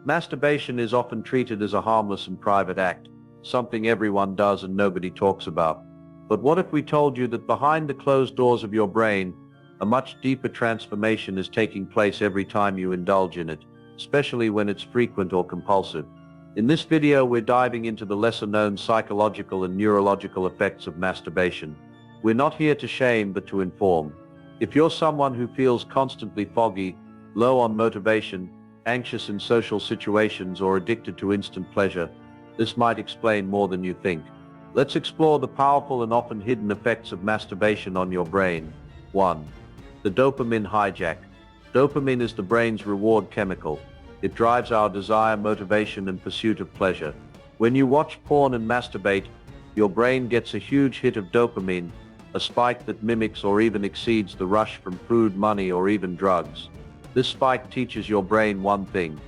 Masturbation is often treated as a harmless and private act, something everyone does and nobody talks about. But what if we told you that behind the closed doors of your brain, a much deeper transformation is taking place every time you indulge in it, especially when it's frequent or compulsive? In this video, we're diving into the lesser-known psychological and neurological effects of masturbation. We're not here to shame, but to inform. If you're someone who feels constantly foggy, low on motivation, anxious in social situations, or addicted to instant pleasure, this might explain more than you think. Let's explore the powerful and often hidden effects of masturbation on your brain. 1. The dopamine hijack. Dopamine is the brain's reward chemical. It drives our desire, motivation, and pursuit of pleasure. When you watch porn and masturbate, your brain gets a huge hit of dopamine, a spike that mimics or even exceeds the rush from food, money, or even drugs. This spike teaches your brain one thing: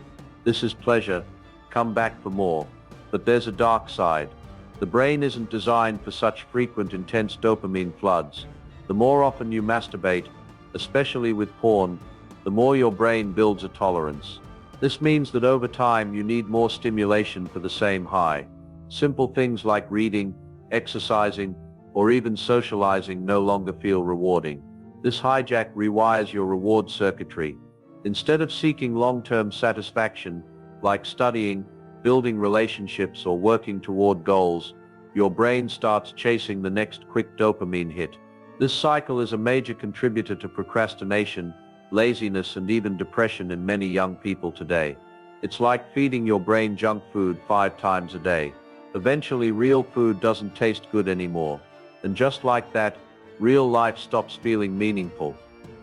this is pleasure, come back for more. But there's a dark side. The brain isn't designed for such frequent, intense dopamine floods. The more often you masturbate, especially with porn, the more your brain builds a tolerance. This means that over time you need more stimulation for the same high. Simple things like reading, exercising, or even socializing no longer feel rewarding. This hijack rewires your reward circuitry. Instead of seeking long-term satisfaction, like studying, building relationships, or working toward goals, your brain starts chasing the next quick dopamine hit. This cycle is a major contributor to procrastination, laziness, and even depression in many young people today. It's like feeding your brain junk food 5 times a day. Eventually, real food doesn't taste good anymore. And just like that, real life stops feeling meaningful.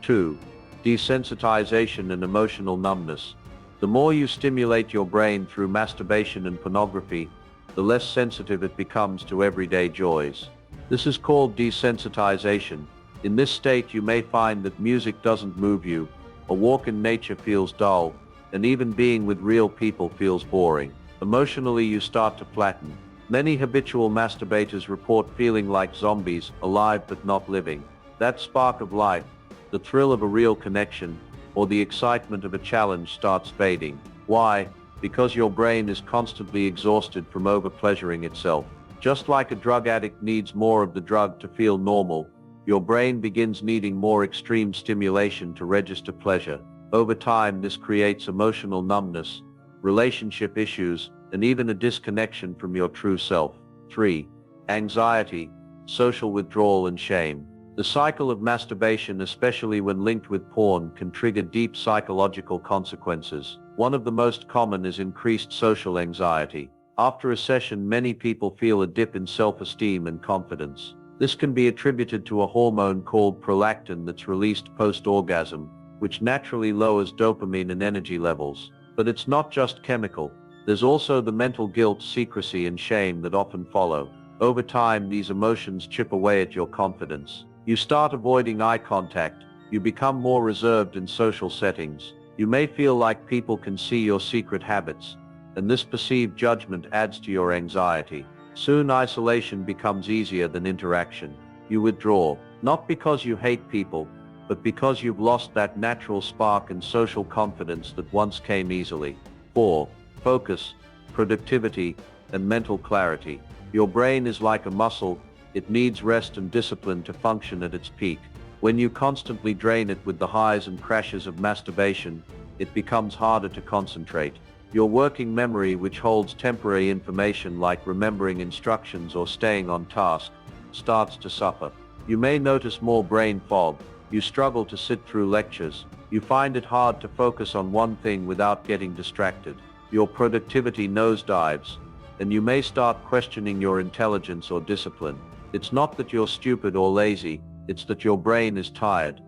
2. Desensitization and emotional numbness. The more you stimulate your brain through masturbation and pornography, the less sensitive it becomes to everyday joys. This is called desensitization. In this state, you may find that music doesn't move you, a walk in nature feels dull, and even being with real people feels boring. Emotionally, you start to flatten. Many habitual masturbators report feeling like zombies, alive but not living. That spark of life, the thrill of a real connection, or the excitement of a challenge starts fading. Why? Because your brain is constantly exhausted from over-pleasuring itself. Just like a drug addict needs more of the drug to feel normal, your brain begins needing more extreme stimulation to register pleasure. Over time, this creates emotional numbness, relationship issues, and even a disconnection from your true self. 3. Anxiety, social withdrawal, and shame. The cycle of masturbation, especially when linked with porn, can trigger deep psychological consequences. One of the most common is increased social anxiety. After a session, many people feel a dip in self-esteem and confidence. This can be attributed to a hormone called prolactin that's released post-orgasm, which naturally lowers dopamine and energy levels. But it's not just chemical. There's also the mental guilt, secrecy, and shame that often follow. Over time, these emotions chip away at your confidence. You start avoiding eye contact. You become more reserved in social settings. You may feel like people can see your secret habits, and this perceived judgment adds to your anxiety. Soon, isolation becomes easier than interaction. You withdraw, not because you hate people, but because you've lost that natural spark and social confidence that once came easily. 4. Focus, productivity, and mental clarity. Your brain is like a muscle. It needs rest and discipline to function at its peak. When you constantly drain it with the highs and crashes of masturbation, it becomes harder to concentrate. Your working memory, which holds temporary information like remembering instructions or staying on task, starts to suffer. You may notice more brain fog. You struggle to sit through lectures. You find it hard to focus on one thing without getting distracted. Your productivity nosedives, and you may start questioning your intelligence or discipline. It's not that you're stupid or lazy, it's that your brain is tired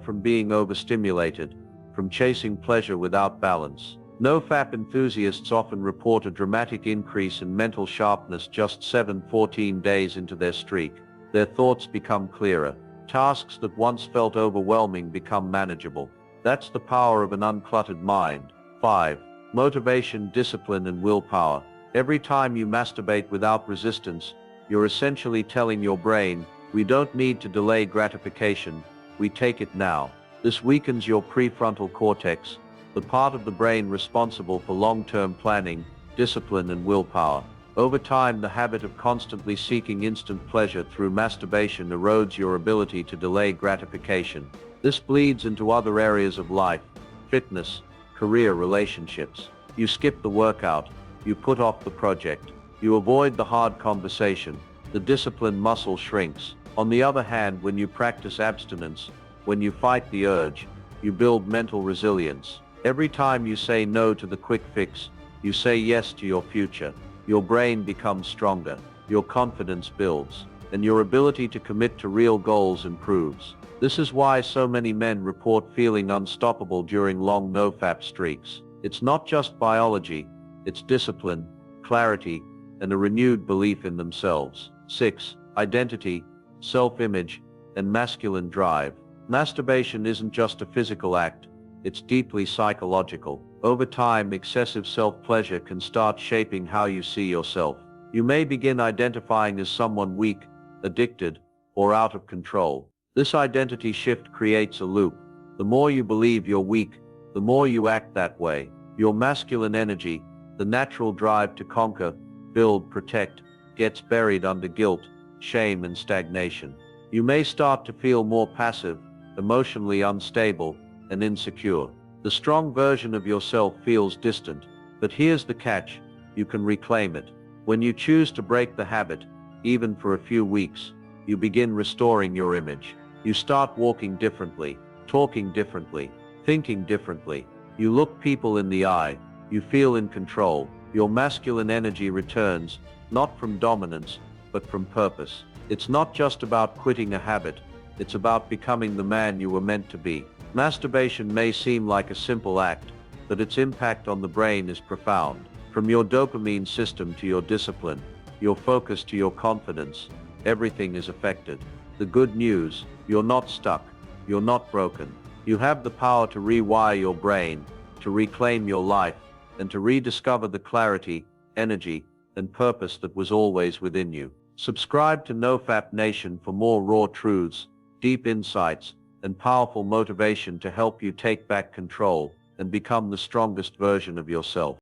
from being overstimulated, from chasing pleasure without balance. NoFap enthusiasts often report a dramatic increase in mental sharpness just 7-14 days into their streak. Their thoughts become clearer. Tasks that once felt overwhelming become manageable. That's the power of an uncluttered mind. 5. Motivation, discipline, and willpower. Every time you masturbate without resistance, you're essentially telling your brain, we don't need to delay gratification, we take it now. This weakens your prefrontal cortex, the part of the brain responsible for long-term planning, discipline, and willpower. Over time, the habit of constantly seeking instant pleasure through masturbation erodes your ability to delay gratification. This bleeds into other areas of life: fitness, career, relationships. You skip the workout, you put off the project, you avoid the hard conversation. The discipline muscle shrinks. On the other hand, when you practice abstinence, when you fight the urge, you build mental resilience. Every time you say no to the quick fix, you say yes to your future. Your brain becomes stronger, your confidence builds, and your ability to commit to real goals improves. This is why so many men report feeling unstoppable during long NoFap streaks. It's not just biology, it's discipline, clarity, and a renewed belief in themselves. 6. Identity, self-image, and masculine drive. Masturbation isn't just a physical act, it's deeply psychological. Over time, excessive self-pleasure can start shaping how you see yourself. You may begin identifying as someone weak, addicted, or out of control. This identity shift creates a loop. The more you believe you're weak, the more you act that way. Your masculine energy, the natural drive to conquer, build, protect, gets buried under guilt, shame, and stagnation. You may start to feel more passive, emotionally unstable, and insecure. The strong version of yourself feels distant, but here's the catch: you can reclaim it. When you choose to break the habit, even for a few weeks, you begin restoring your image. You start walking differently, talking differently, thinking differently. You look people in the eye, you feel in control. Your masculine energy returns, not from dominance, but from purpose. It's not just about quitting a habit, it's about becoming the man you were meant to be. Masturbation may seem like a simple act, but its impact on the brain is profound. From your dopamine system to your discipline, your focus to your confidence, everything is affected. The good news: you're not stuck, you're not broken. You have the power to rewire your brain, to reclaim your life, and to rediscover the clarity, energy, and purpose that was always within you. Subscribe to NoFap Nation for more raw truths, deep insights, and powerful motivation to help you take back control and become the strongest version of yourself.